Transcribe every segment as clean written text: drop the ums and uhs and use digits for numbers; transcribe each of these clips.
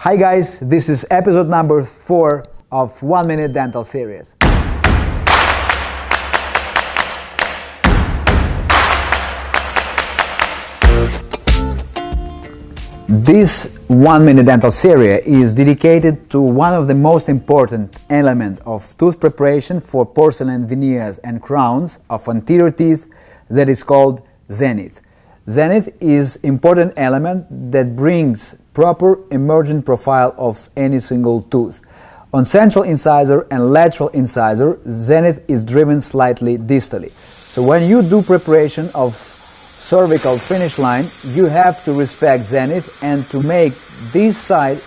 Hi guys, this is episode number 4 of 1 Minute Dental series. This 1 Minute Dental series is dedicated to one of the most important elements of tooth preparation for porcelain veneers and crowns of anterior teeth, that is called Zenith. Zenith is important element that brings proper emergent profile of any single tooth. On central incisor and lateral incisor, Zenith is driven slightly distally. So when you do preparation of cervical finish line, you have to respect Zenith and to make this side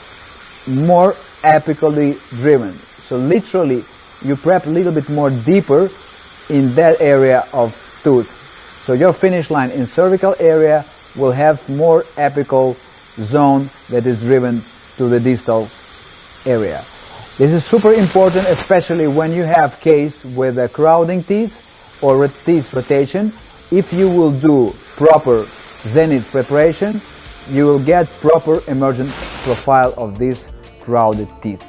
more apically driven. So literally, you prep a little bit more deeper in that area of tooth. So your finish line in cervical area will have more apical zone that is driven to the distal area. This is super important, especially when you have case with a crowding teeth or teeth rotation. If you will do proper Zenith preparation, you will get proper emergent profile of these crowded teeth.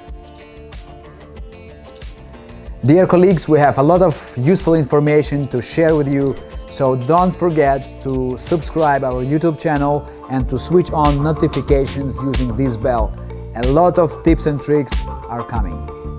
Dear colleagues, we have a lot of useful information to share with you, so don't forget to subscribe our YouTube channel and to switch on notifications using this bell. A lot of tips and tricks are coming.